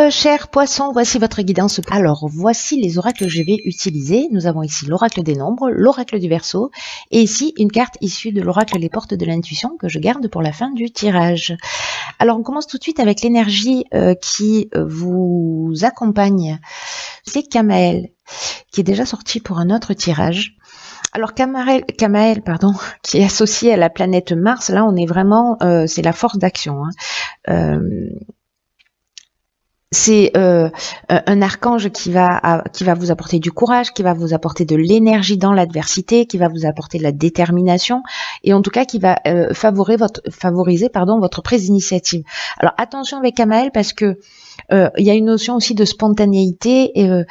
Chers poissons, voici votre guidance. Alors, voici les oracles que je vais utiliser. Nous avons ici l'oracle des nombres, l'oracle du Verseau, et ici une carte issue de l'oracle Les Portes de l'Intuition que je garde pour la fin du tirage. Alors, on commence tout de suite avec l'énergie qui vous accompagne. C'est Kamael, qui est déjà sorti pour un autre tirage. Alors Kamael, qui est associé à la planète Mars, là on est vraiment, c'est la force d'action. C'est un archange qui va vous apporter du courage, qui va vous apporter de l'énergie dans l'adversité, qui va vous apporter de la détermination, et en tout cas qui va favoriser votre prise d'initiative. Alors attention avec Kamael parce que il y a une notion aussi de spontanéité et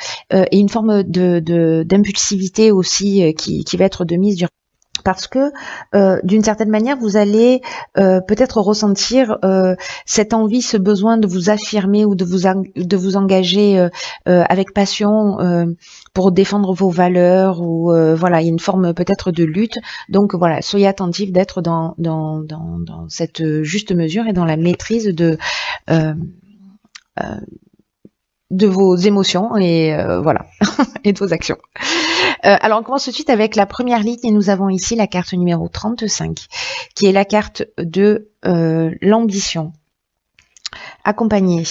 une forme d'impulsivité aussi qui va être de mise parce que d'une certaine manière, vous allez peut-être ressentir cette envie, ce besoin de vous affirmer ou de vous engager avec passion pour défendre vos valeurs ou voilà, il y a une forme peut-être de lutte. Donc voilà, soyez attentifs d'être dans cette juste mesure et dans la maîtrise de vos émotions et voilà et de vos actions. Alors on commence tout de suite avec la première ligne et nous avons ici la carte numéro 35 qui est la carte de l'ambition, accompagnée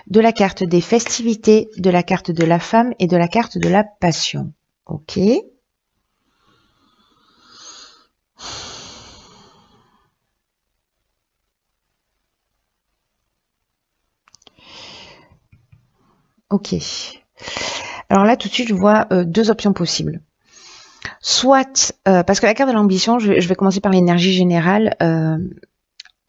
de la carte des festivités, de la carte de la femme et de la carte de la passion. Ok. Ok. Alors là, tout de suite, je vois deux options possibles. Soit, parce que la carte de l'ambition, je vais commencer par l'énergie générale.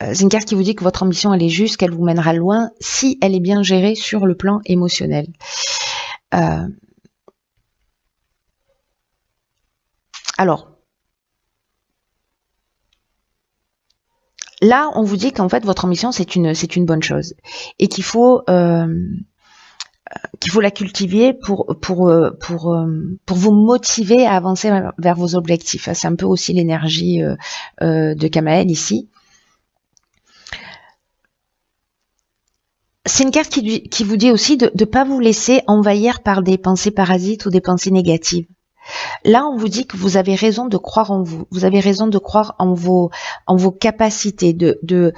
C'est une carte qui vous dit que votre ambition, elle est juste, qu'elle vous mènera loin si elle est bien gérée sur le plan émotionnel. Alors, là, on vous dit qu'en fait, votre ambition, c'est une bonne chose et qu'il faut la cultiver pour vous motiver à avancer vers vos objectifs. C'est un peu aussi l'énergie de Kamael ici. C'est une carte qui vous dit aussi de ne pas vous laisser envahir par des pensées parasites ou des pensées négatives. Là, on vous dit que vous avez raison de croire en vous. Vous avez raison de croire en vos capacités, de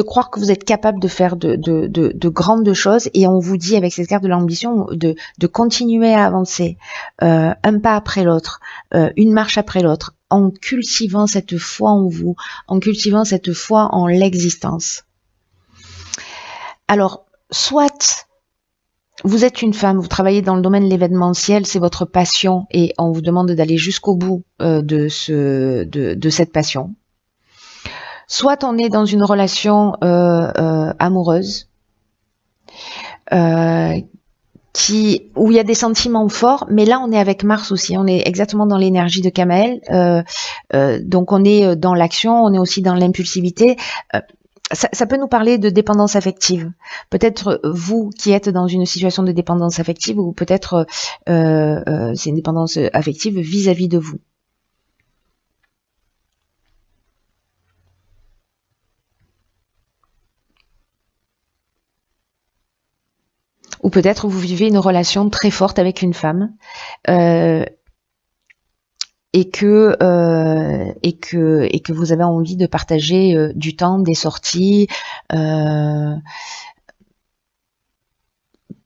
croire que vous êtes capable de faire de grandes choses. Et on vous dit avec cette carte de l'ambition de continuer à avancer un pas après l'autre, une marche après l'autre, en cultivant cette foi en vous, en cultivant cette foi en l'existence. Alors, soit vous êtes une femme, vous travaillez dans le domaine de l'événementiel, c'est votre passion et on vous demande d'aller jusqu'au bout de cette passion. Soit on est dans une relation amoureuse où il y a des sentiments forts, mais là on est avec Mars aussi, on est exactement dans l'énergie de Kamael, donc on est dans l'action, on est aussi dans l'impulsivité. Ça peut nous parler de dépendance affective. Peut-être vous qui êtes dans une situation de dépendance affective ou peut-être c'est une dépendance affective vis-à-vis de vous. Ou peut-être vous vivez une relation très forte avec une femme et que vous avez envie de partager du temps, des sorties, que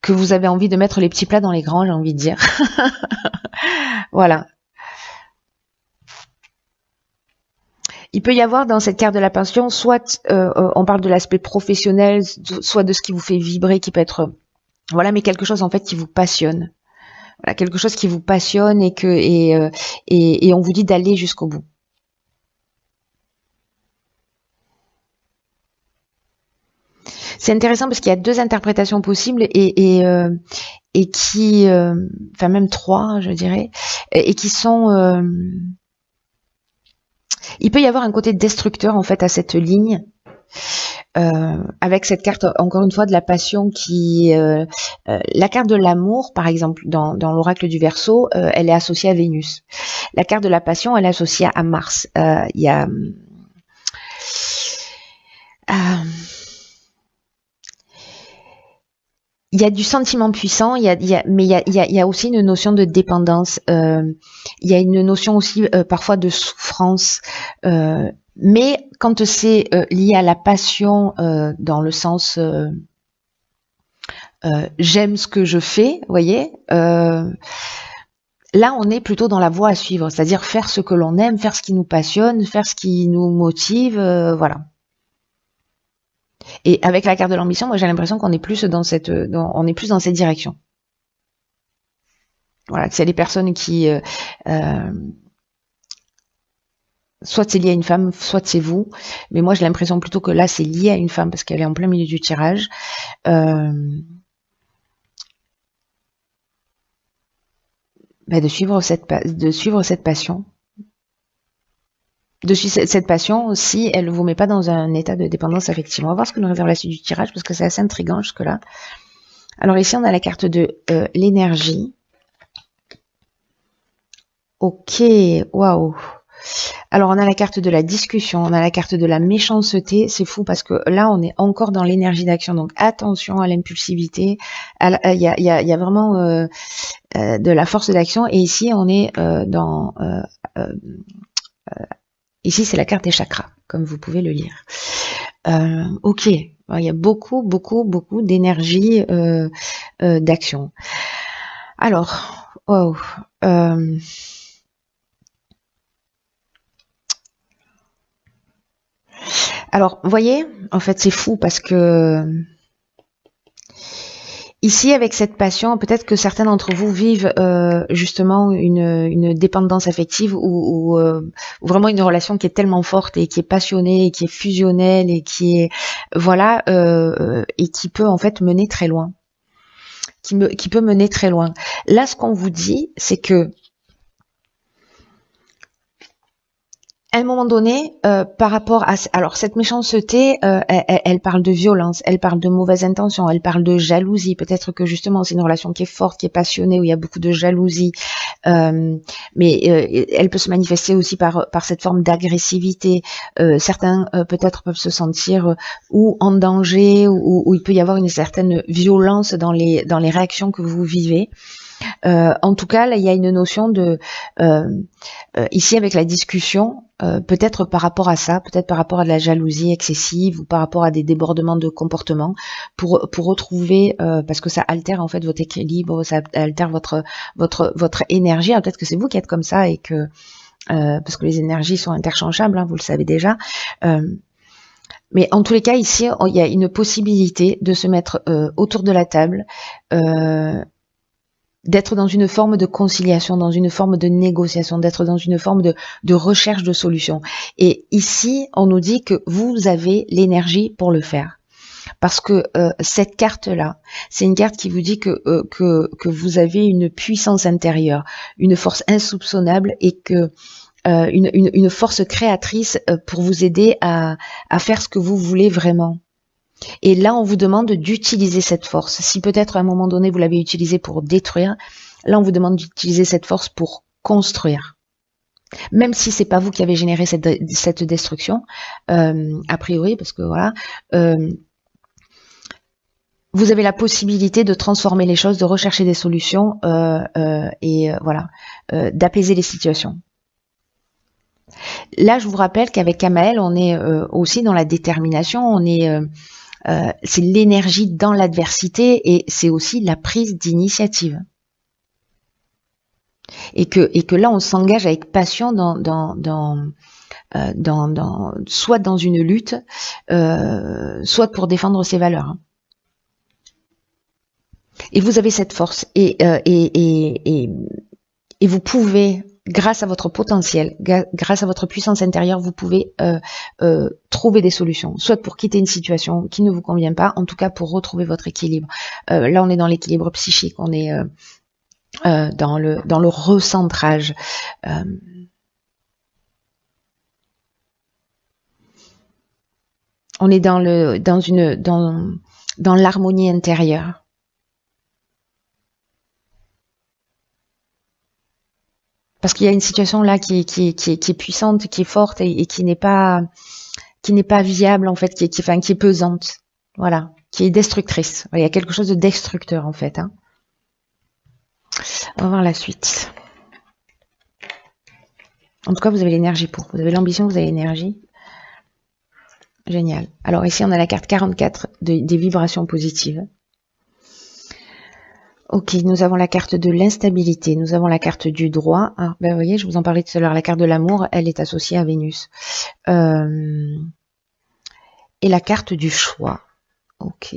vous avez envie de mettre les petits plats dans les grands, j'ai envie de dire. Voilà. Il peut y avoir dans cette carte de la passion, soit on parle de l'aspect professionnel, soit de ce qui vous fait vibrer, qui peut être, voilà, mais quelque chose en fait qui vous passionne. Voilà, quelque chose qui vous passionne et on vous dit d'aller jusqu'au bout. C'est intéressant parce qu'il y a deux interprétations possibles et qui, enfin même trois, je dirais, et qui sont. Il peut y avoir un côté destructeur en fait à cette ligne. Avec cette carte, encore une fois, de la passion qui... la carte de l'amour, par exemple, dans l'oracle du Verseau, elle est associée à Vénus. La carte de la passion, elle est associée à Mars. Il y a... il y a du sentiment puissant, mais il y a aussi une notion de dépendance. Il y a une notion aussi parfois de souffrance. Mais quand c'est lié à la passion, dans le sens j'aime ce que je fais, vous voyez, là on est plutôt dans la voie à suivre, c'est-à-dire faire ce que l'on aime, faire ce qui nous passionne, faire ce qui nous motive, voilà. Et avec la carte de l'ambition, moi j'ai l'impression qu'on est plus dans cette direction. Voilà, s'il y a des personnes qui soit c'est lié à une femme, soit c'est vous, mais moi j'ai l'impression plutôt que là c'est lié à une femme parce qu'elle est en plein milieu du tirage. De suivre cette passion. De suivre cette passion, si elle ne vous met pas dans un état de dépendance affective. On va voir ce que nous réserve la suite du tirage, parce que c'est assez intriguant jusque-là. Alors ici, on a la carte de l'énergie. Ok, waouh. Alors on a la carte de la discussion, on a la carte de la méchanceté, c'est fou parce que là on est encore dans l'énergie d'action, donc attention à l'impulsivité, il y a vraiment de la force d'action, et ici on est ici c'est la carte des chakras, comme vous pouvez le lire. Ok, il y a beaucoup d'énergie d'action. Alors, wow. Alors, vous voyez, en fait, c'est fou parce que ici, avec cette passion, peut-être que certains d'entre vous vivent justement une dépendance affective ou vraiment une relation qui est tellement forte et qui est passionnée et qui est fusionnelle et qui est voilà et qui peut en fait mener très loin. Qui peut mener très loin. Là, ce qu'on vous dit, c'est que à un moment donné, par rapport à... Alors, cette méchanceté, elle parle de violence, elle parle de mauvaise intention, elle parle de jalousie. Peut-être que justement, c'est une relation qui est forte, qui est passionnée, où il y a beaucoup de jalousie. Mais elle peut se manifester aussi par cette forme d'agressivité. Certains, peut-être, peuvent se sentir ou en danger, ou il peut y avoir une certaine violence dans les réactions que vous vivez. En tout cas, là, il y a une notion de ici avec la discussion, peut-être par rapport à ça, peut-être par rapport à de la jalousie excessive ou par rapport à des débordements de comportement, pour retrouver, parce que ça altère en fait votre équilibre, ça altère votre énergie. Peut-être que c'est vous qui êtes comme ça et que parce que les énergies sont interchangeables, hein, vous le savez déjà. Mais en tous les cas, ici, il y a une possibilité de se mettre autour de la table. D'être dans une forme de conciliation, dans une forme de négociation, d'être dans une forme de recherche de solutions. Et ici, on nous dit que vous avez l'énergie pour le faire. Parce que cette carte-là, c'est une carte qui vous dit que vous avez une puissance intérieure, une force insoupçonnable et que une force créatrice pour vous aider à faire ce que vous voulez vraiment. Et là, on vous demande d'utiliser cette force. Si peut-être à un moment donné, vous l'avez utilisée pour détruire, là, on vous demande d'utiliser cette force pour construire. Même si c'est pas vous qui avez généré cette destruction, a priori, parce que voilà, vous avez la possibilité de transformer les choses, de rechercher des solutions et voilà, d'apaiser les situations. Là, je vous rappelle qu'avec Kamael, on est aussi dans la détermination, on est c'est l'énergie dans l'adversité et c'est aussi la prise d'initiative. Et que là, on s'engage avec passion soit dans une lutte, soit pour défendre ses valeurs. Et vous avez cette force et vous pouvez, grâce à votre potentiel, grâce à votre puissance intérieure, vous pouvez trouver des solutions, soit pour quitter une situation qui ne vous convient pas, en tout cas pour retrouver votre équilibre. Là, on est dans l'équilibre psychique, on est dans le recentrage. On est dans l'harmonie intérieure. Parce qu'il y a une situation là qui est puissante, qui est forte et qui n'est pas viable en fait, qui est pesante. Voilà. qui est destructrice. Il y a quelque chose de destructeur en fait. Hein. On va voir la suite. En tout cas, vous avez l'énergie pour. Vous avez l'ambition, vous avez l'énergie. Génial. Alors ici, on a la carte 44 des vibrations positives. Ok, nous avons la carte de l'instabilité, nous avons la carte du droit. Ah, ben, vous voyez, je vous en parlais tout à l'heure, la carte de l'amour, elle est associée à Vénus. Et la carte du choix. Ok.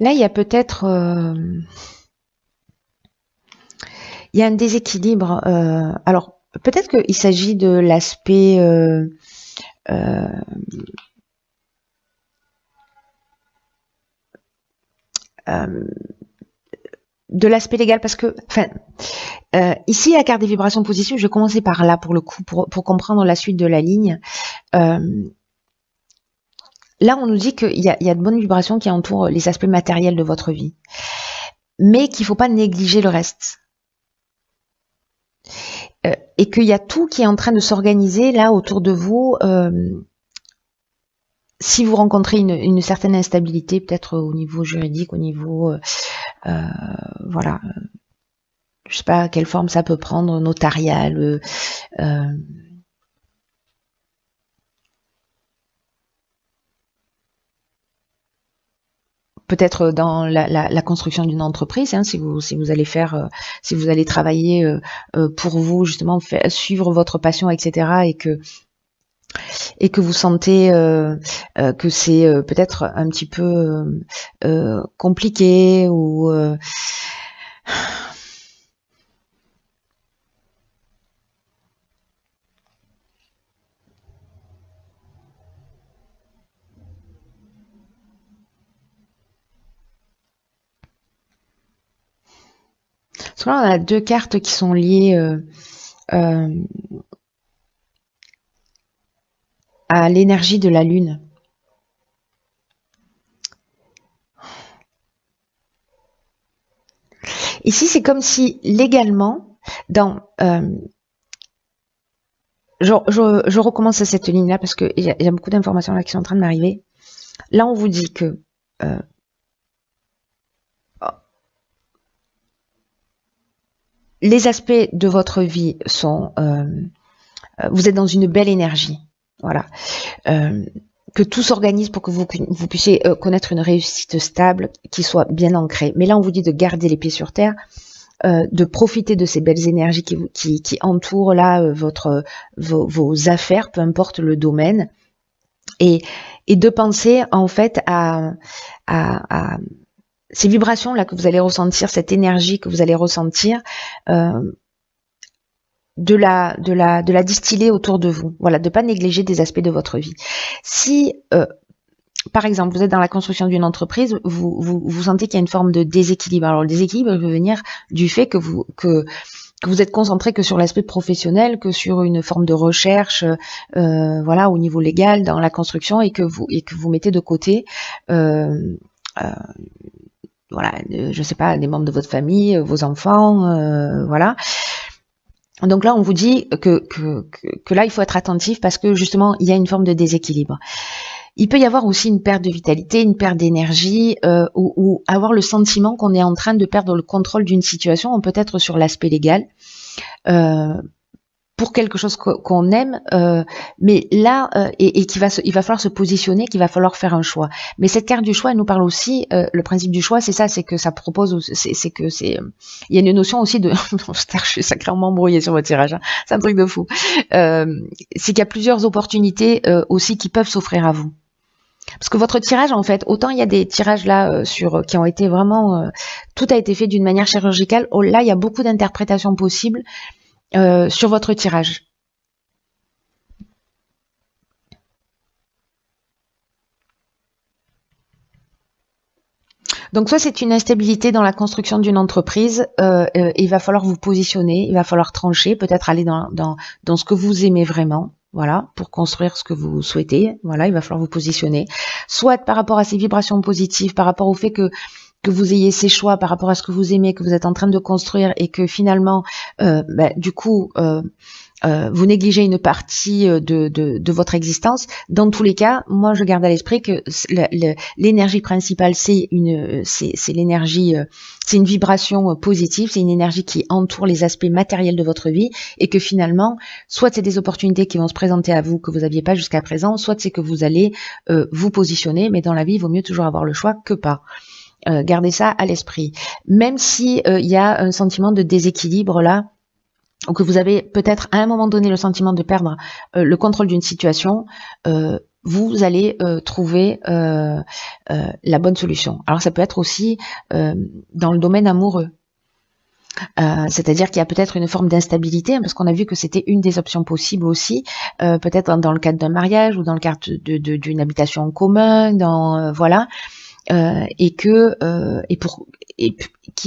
Là, il y a peut-être... il y a un déséquilibre. Alors, peut-être qu'il s'agit de l'aspect... de l'aspect légal, parce que... Enfin, ici, la carte des vibrations positives, je vais commencer par là, pour le coup, pour comprendre la suite de la ligne. Là, on nous dit qu'il y a de bonnes vibrations qui entourent les aspects matériels de votre vie, mais qu'il ne faut pas négliger le reste. Et qu'il y a tout qui est en train de s'organiser là autour de vous. Si vous rencontrez une certaine instabilité, peut-être au niveau juridique, au niveau... voilà. Je ne sais pas quelle forme ça peut prendre, notariale... peut-être dans la construction d'une entreprise, hein, si vous allez faire, si vous allez travailler pour vous justement suivre votre passion, etc. et que vous sentez que c'est peut-être un petit peu compliqué ou parce que là, on a deux cartes qui sont liées à l'énergie de la lune. Ici, c'est comme si légalement, dans je recommence à cette ligne-là parce que il y a beaucoup d'informations là qui sont en train de m'arriver. Là, on vous dit que les aspects de votre vie sont... vous êtes dans une belle énergie. Voilà. Que tout s'organise pour que vous puissiez connaître une réussite stable qui soit bien ancrée. Mais là, on vous dit de garder les pieds sur terre, de profiter de ces belles énergies qui entourent là vos affaires, peu importe le domaine, et de penser en fait à ces vibrations là que vous allez ressentir, cette énergie que vous allez ressentir, de la distiller autour de vous. Voilà, de pas négliger des aspects de votre vie. Si par exemple, vous êtes dans la construction d'une entreprise, vous sentez qu'il y a une forme de déséquilibre. Alors le déséquilibre peut venir du fait que vous êtes concentré que sur l'aspect professionnel, que sur une forme de recherche, voilà, au niveau légal dans la construction, et que vous mettez de côté, voilà, je sais pas, des membres de votre famille, vos enfants, voilà. Donc là, on vous dit que là, il faut être attentif parce que justement, il y a une forme de déséquilibre. Il peut y avoir aussi une perte de vitalité, une perte d'énergie, ou avoir le sentiment qu'on est en train de perdre le contrôle d'une situation, peut-être sur l'aspect légal, pour quelque chose qu'on aime, mais là, et il va falloir se positionner, qu'il va falloir faire un choix. Mais cette carte du choix, elle nous parle aussi, le principe du choix, c'est ça, c'est que ça propose, il y a une notion aussi de, je suis sacrément embrouillée sur votre tirage, hein, c'est un truc de fou. C'est qu'il y a plusieurs opportunités aussi qui peuvent s'offrir à vous. Parce que votre tirage, en fait, autant il y a des tirages là qui ont été vraiment, tout a été fait d'une manière chirurgicale. Oh, là, il y a beaucoup d'interprétations possibles sur votre tirage. Donc soit c'est une instabilité dans la construction d'une entreprise, il va falloir vous positionner, il va falloir trancher, peut-être aller dans ce que vous aimez vraiment, voilà, pour construire ce que vous souhaitez, voilà, il va falloir vous positionner. Soit par rapport à ces vibrations positives, par rapport au fait que vous ayez ces choix, par rapport à ce que vous aimez, que vous êtes en train de construire et que finalement, du coup, vous négligez une partie de votre existence. Dans tous les cas, moi je garde à l'esprit que l'énergie principale c'est l'énergie, c'est une vibration positive, c'est une énergie qui entoure les aspects matériels de votre vie et que finalement, soit c'est des opportunités qui vont se présenter à vous que vous n'aviez pas jusqu'à présent, soit c'est que vous allez vous positionner, mais dans la vie il vaut mieux toujours avoir le choix que pas. Gardez ça à l'esprit. Même si il y a un sentiment de déséquilibre là, ou que vous avez peut-être à un moment donné le sentiment de perdre le contrôle d'une situation, vous allez trouver la bonne solution. Alors ça peut être aussi dans le domaine amoureux. C'est-à-dire qu'il y a peut-être une forme d'instabilité, parce qu'on a vu que c'était une des options possibles aussi, peut-être dans le cadre d'un mariage ou dans le cadre d'une habitation en commun, voilà. Et qu'il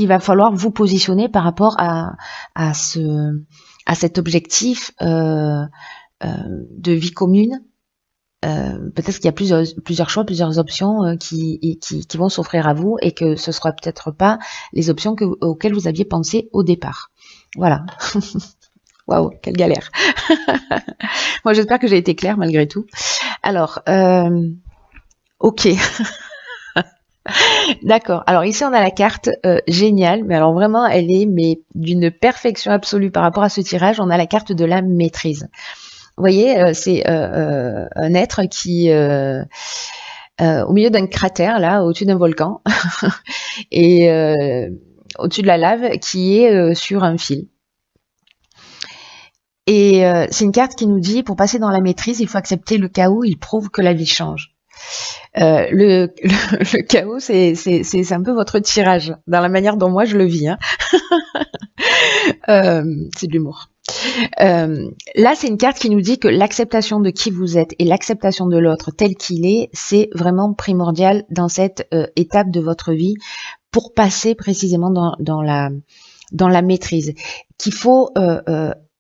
va falloir vous positionner par rapport à cet objectif de vie commune. Peut-être qu'il y a plusieurs choix, plusieurs options qui vont s'offrir à vous et que ce sera peut-être pas les options auxquelles vous aviez pensé au départ. Voilà. Waouh, quelle galère. Moi, j'espère que j'ai été claire malgré tout. Alors, ok. D'accord. Alors ici on a la carte géniale, mais alors vraiment elle est d'une perfection absolue par rapport à ce tirage. On a la carte de la maîtrise. Vous voyez, c'est un être qui au milieu d'un cratère là, au-dessus d'un volcan, et au-dessus de la lave, qui est sur un fil. Et c'est une carte qui nous dit pour passer dans la maîtrise, il faut accepter le chaos. Il prouve que la vie change. Le chaos, c'est un peu votre tirage, dans la manière dont moi je le vis. Hein. C'est de l'humour. Là, c'est une carte qui nous dit que l'acceptation de qui vous êtes et l'acceptation de l'autre tel qu'il est, c'est vraiment primordial dans cette étape de votre vie pour passer précisément dans la maîtrise. Qu'il faut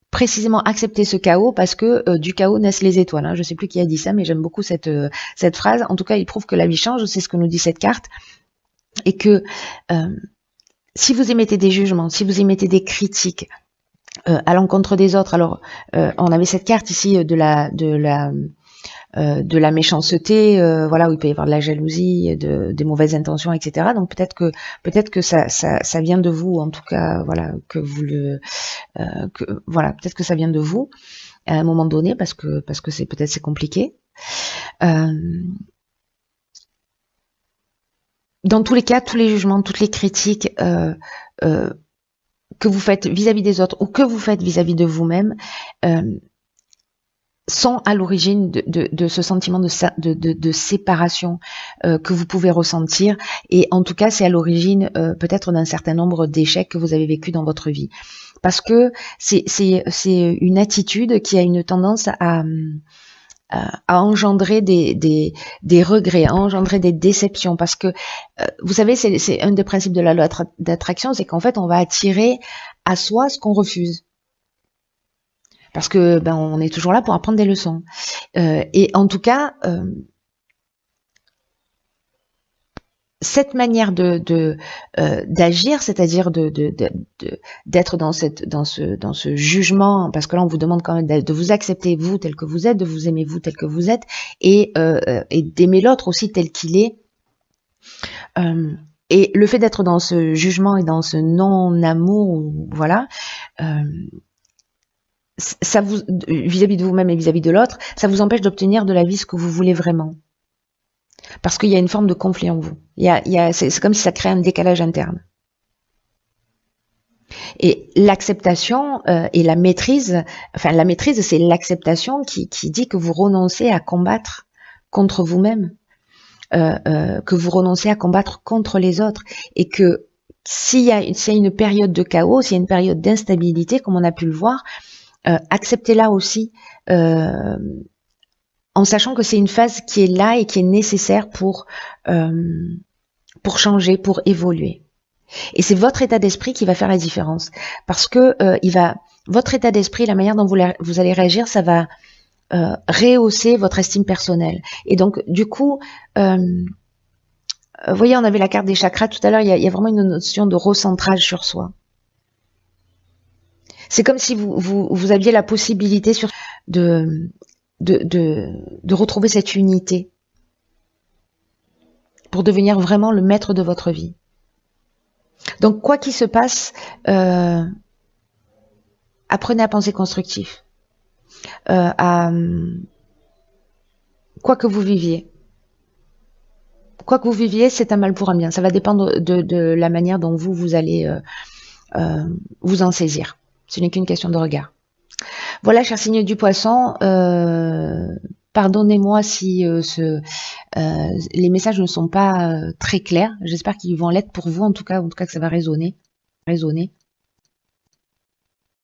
précisément accepter ce chaos parce que du chaos naissent les étoiles. Hein. Je sais plus qui a dit ça, mais j'aime beaucoup cette phrase. En tout cas, il prouve que la vie change, c'est ce que nous dit cette carte. Et que si vous émettez des jugements, si vous émettez des critiques à l'encontre des autres, alors on avait cette carte ici de la méchanceté, voilà, où il peut y avoir de la jalousie, des mauvaises intentions, etc. Donc peut-être que ça vient de vous, en tout cas, voilà, que vous voilà, peut-être que ça vient de vous à un moment donné, parce que c'est compliqué. Dans tous les cas, tous les jugements, toutes les critiques que vous faites vis-à-vis des autres ou que vous faites vis-à-vis de vous-même sont à l'origine de ce sentiment de séparation que vous pouvez ressentir, et en tout cas c'est à l'origine peut-être d'un certain nombre d'échecs que vous avez vécu dans votre vie, parce que c'est une attitude qui a une tendance à engendrer des regrets, à engendrer des déceptions, parce que vous savez, c'est un des principes de la loi d'attraction, c'est qu'en fait on va attirer à soi ce qu'on refuse. Parce que on est toujours là pour apprendre des leçons. Et en tout cas, cette manière d'agir, c'est-à-dire d'être dans ce jugement, parce que là on vous demande quand même de vous accepter vous tel que vous êtes, de vous aimer vous tel que vous êtes, et d'aimer l'autre aussi tel qu'il est. Et le fait d'être dans ce jugement et dans ce non-amour, voilà. Ça vous, vis-à-vis de vous-même et vis-à-vis de l'autre, ça vous empêche d'obtenir de la vie ce que vous voulez vraiment. Parce qu'il y a une forme de conflit en vous. C'est comme si ça crée un décalage interne. Et l'acceptation et la maîtrise, enfin la maîtrise, c'est l'acceptation qui dit que vous renoncez à combattre contre vous-même, que vous renoncez à combattre contre les autres, et que s'il y a une période de chaos, s'il y a une période d'instabilité, comme on a pu le voir, acceptez-la aussi, en sachant que c'est une phase qui est là et qui est nécessaire pour pour changer, pour évoluer. Et c'est votre état d'esprit qui va faire la différence. Parce que votre état d'esprit, la manière dont vous allez réagir, ça va rehausser votre estime personnelle. Et donc, du coup, vous voyez, on avait la carte des chakras tout à l'heure, il y a vraiment une notion de recentrage sur soi. C'est comme si vous aviez la possibilité de retrouver cette unité pour devenir vraiment le maître de votre vie. Donc, quoi qu'il se passe, apprenez à penser constructif. Quoi que vous viviez. Quoi que vous viviez, c'est un mal pour un bien. Ça va dépendre de la manière dont vous allez vous en saisir. Ce n'est qu'une question de regard. Voilà, cher signe du poisson, pardonnez-moi si les messages ne sont pas très clairs. J'espère qu'ils vont l'être pour vous, en tout cas que ça va résonner.